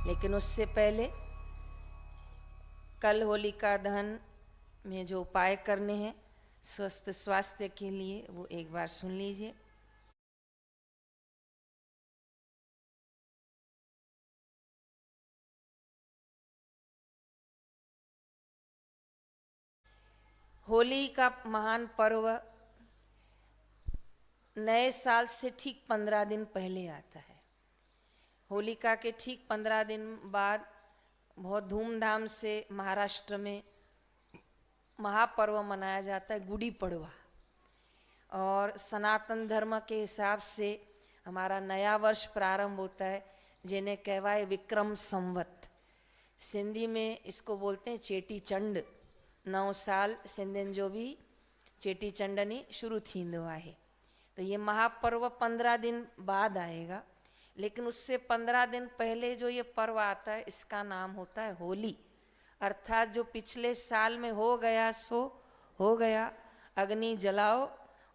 लेकिन उससे पहले कल होलिका दहन में जो उपाय करने हैं स्वस्थ स्वास्थ्य के लिए वो एक बार सुन लीजिए। होली का महान पर्व नए साल से ठीक 15 दिन पहले आता है। होलिका के ठीक 15 दिन बाद बहुत धूमधाम से महाराष्ट्र में महापर्व मनाया जाता है, गुड़ी पड़वा। और सनातन धर्म के हिसाब से हमारा नया वर्ष प्रारंभ होता है, जिन्हें कहवाए विक्रम संवत। सिंधी में इसको बोलते हैं चेटी चंड। 9 साल सिंधियुनि जो भी चेटी चंडनी शुरू थींदो आहे। तो ये महापर्व 15 दिन बाद आएगा, लेकिन उससे 15 दिन पहले जो ये पर्व आता है इसका नाम होता है होली। अर्थात जो पिछले साल में हो गया सो हो गया, अग्नि जलाओ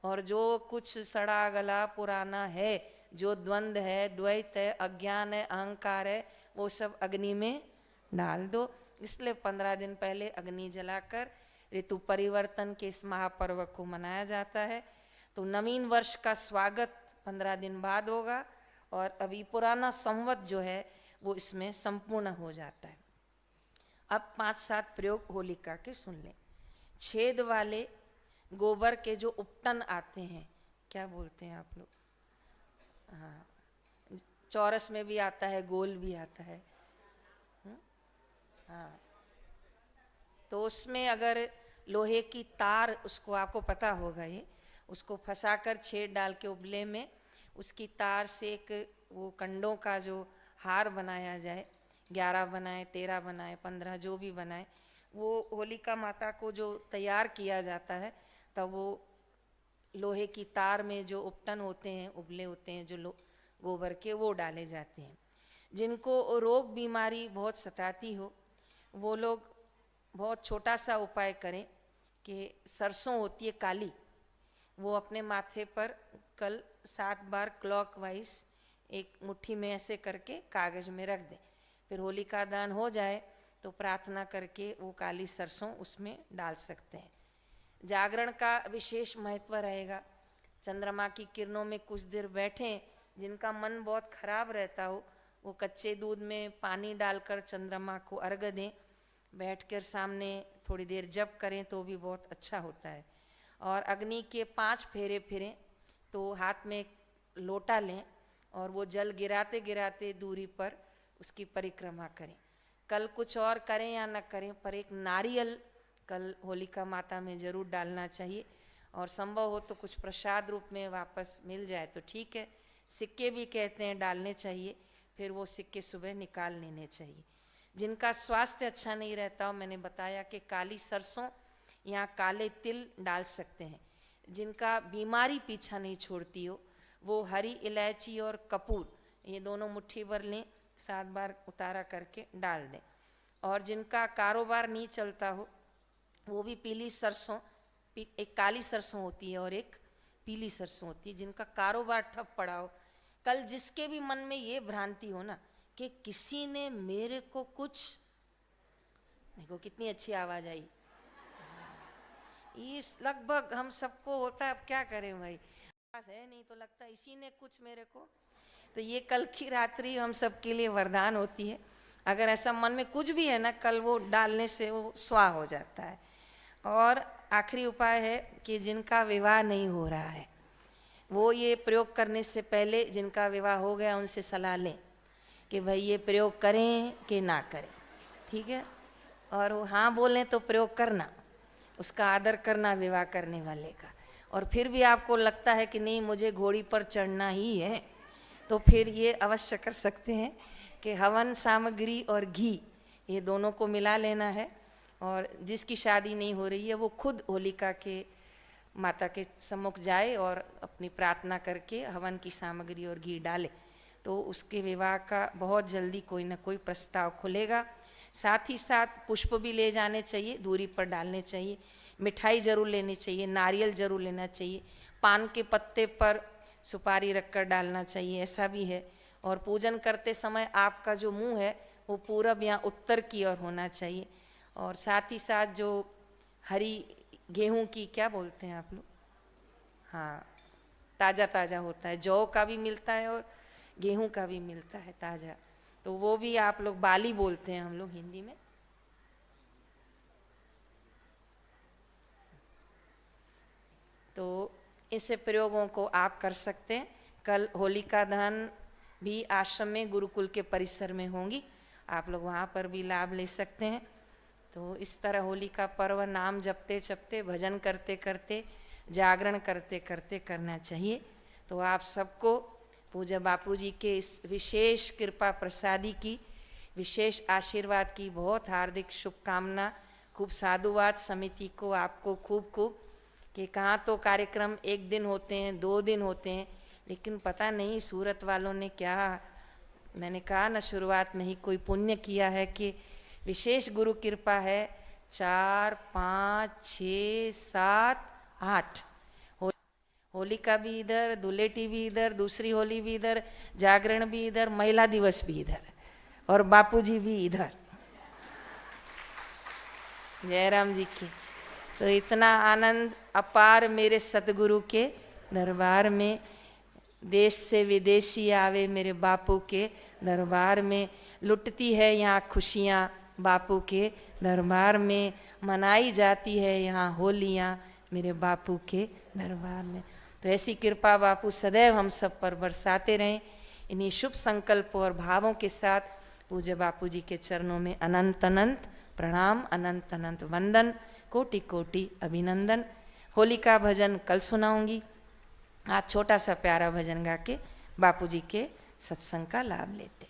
और जो कुछ सड़ा गला पुराना है, जो द्वंद है, द्वैत है, अज्ञान है, अहंकार है, वो सब अग्नि में डाल दो। इसलिए 15 दिन पहले अग्नि जलाकर ऋतु परिवर्तन के इस महापर्व को मनाया जाता है। तो नवीन वर्ष का स्वागत 15 दिन बाद होगा और अभी पुराना संवत जो है वो इसमें संपूर्ण हो जाता है। अब 5-7 प्रयोग होलिका के सुन लें। छेद वाले गोबर के जो उपटन आते हैं, क्या बोलते हैं आप लोग? हाँ, चौरस में भी आता है, गोल भी आता है। हाँ, तो उसमें अगर लोहे की तार, उसको आपको पता होगा, ये उसको फंसाकर छेद डाल के उबले में उसकी तार से एक वो कंडों का जो हार बनाया जाए, 11 बनाए, 13 बनाए, 15 जो भी बनाए, वो होलिका माता को जो तैयार किया जाता है तब वो लोहे की तार में जो उपटन होते हैं, उबले होते हैं जो गोबर के, वो डाले जाते हैं। जिनको रोग बीमारी बहुत सताती हो वो लोग बहुत छोटा सा उपाय करें कि सरसों होती है काली, वो अपने माथे पर कल 7 बार क्लॉकवाइज एक मुट्ठी में ऐसे करके कागज में रख दें। फिर होलिका दहन हो जाए तो प्रार्थना करके वो काली सरसों उसमें डाल सकते हैं। जागरण का विशेष महत्व रहेगा। चंद्रमा की किरणों में कुछ देर बैठें। जिनका मन बहुत खराब रहता हो वो कच्चे दूध में पानी डालकर चंद्रमा को अर्घ्य दें। बैठकर सामने थोड़ी देर जप करें तो भी बहुत अच्छा होता है। और अग्नि के 5 फेरे फिरें तो हाथ में एक लोटा लें और वो जल गिराते गिराते दूरी पर उसकी परिक्रमा करें। कल कुछ और करें या न करें, पर एक नारियल कल होलिका माता में जरूर डालना चाहिए। और संभव हो तो कुछ प्रसाद रूप में वापस मिल जाए तो ठीक है। सिक्के भी कहते हैं डालने चाहिए, फिर वो सिक्के सुबह निकाल लेने चाहिए। जिनका स्वास्थ्य अच्छा नहीं रहता हो, मैंने बताया कि काली सरसों या काले तिल डाल सकते हैं। जिनका बीमारी पीछा नहीं छोड़ती हो वो हरी इलायची और कपूर ये दोनों मुट्ठी भर लें, 7 बार उतारा करके डाल दें। और जिनका कारोबार नहीं चलता हो वो भी पीली सरसों, एक काली सरसों होती है और एक पीली सरसों होती है। जिनका कारोबार ठप पड़ा हो, कल जिसके भी मन में ये भ्रांति हो ना कि किसी ने मेरे को कुछ, देखो कितनी अच्छी आवाज आई, इस लगभग हम सबको होता है। अब क्या करें भाई, है नहीं तो लगता है इसी ने कुछ मेरे को। तो ये कल की रात्रि हम सबके लिए वरदान होती है। अगर ऐसा मन में कुछ भी है ना, कल वो डालने से वो स्वाह हो जाता है। और आखिरी उपाय है कि जिनका विवाह नहीं हो रहा है वो ये प्रयोग करने से पहले जिनका विवाह हो गया उनसे सलाह लें कि भाई ये प्रयोग करें कि ना करें, ठीक है। और वो हाँ बोलें तो प्रयोग करना, उसका आदर करना विवाह करने वाले का। और फिर भी आपको लगता है कि नहीं मुझे घोड़ी पर चढ़ना ही है, तो फिर ये अवश्य कर सकते हैं कि हवन सामग्री और घी ये दोनों को मिला लेना है। और जिसकी शादी नहीं हो रही है वो खुद होलिका के माता के सम्मुख जाए और अपनी प्रार्थना करके हवन की सामग्री और घी डाले, तो उसके विवाह का बहुत जल्दी कोई ना कोई प्रस्ताव खुलेगा। साथ ही साथ पुष्प भी ले जाने चाहिए, दूरी पर डालने चाहिए। मिठाई जरूर लेनी चाहिए, नारियल जरूर लेना चाहिए। पान के पत्ते पर सुपारी रखकर डालना चाहिए, ऐसा भी है। और पूजन करते समय आपका जो मुंह है वो पूरब या उत्तर की ओर होना चाहिए। और साथ ही साथ जो हरी गेहूं की, क्या बोलते हैं आप लोग, हाँ, ताज़ा ताज़ा होता है, जौ का भी मिलता है और गेहूं का भी मिलता है ताज़ा, तो वो भी आप लोग बाली बोलते हैं हम लोग हिंदी में। तो इस प्रयोगों को आप कर सकते हैं। कल होलिका दहन भी आश्रम में गुरुकुल के परिसर में होंगी, आप लोग वहाँ पर भी लाभ ले सकते हैं। तो इस तरह होली का पर्व नाम जपते जपते, भजन करते करते, जागरण करते करते करना चाहिए। तो आप सबको पूज्य बापू जी के इस विशेष कृपा प्रसादी की, विशेष आशीर्वाद की बहुत हार्दिक शुभकामना। खूब साधुवाद समिति को, आपको खूब खूब, कि कहाँ तो कार्यक्रम एक दिन होते हैं, 2 दिन होते हैं, लेकिन पता नहीं सूरत वालों ने क्या, मैंने कहा ना शुरुआत में ही, कोई पुण्य किया है कि विशेष गुरु कृपा है। 4, 5, 6, 7, 8 होलिका भी इधर, धुलेटी भी इधर, दूसरी होली भी इधर, जागरण भी इधर, महिला दिवस भी इधर, और बापूजी भी इधर। जयराम जी की। तो इतना आनंद अपार मेरे सतगुरु के दरबार में, देश से विदेशी आवे मेरे बापू के दरबार में, लुटती है यहाँ खुशियाँ बापू के दरबार में, मनाई जाती है यहाँ होलियाँ मेरे बापू के दरबार में। तो ऐसी कृपा बापू सदैव हम सब पर बरसाते रहें। इन्हीं शुभ संकल्पों और भावों के साथ पूज्य बापू जी के चरणों में अनंत अनंत प्रणाम, अनंत अनंत वंदन, कोटि कोटि अभिनंदन। होली का भजन कल सुनाऊंगी। आज छोटा सा प्यारा भजन गा के बापू जी के सत्संग का लाभ लेते।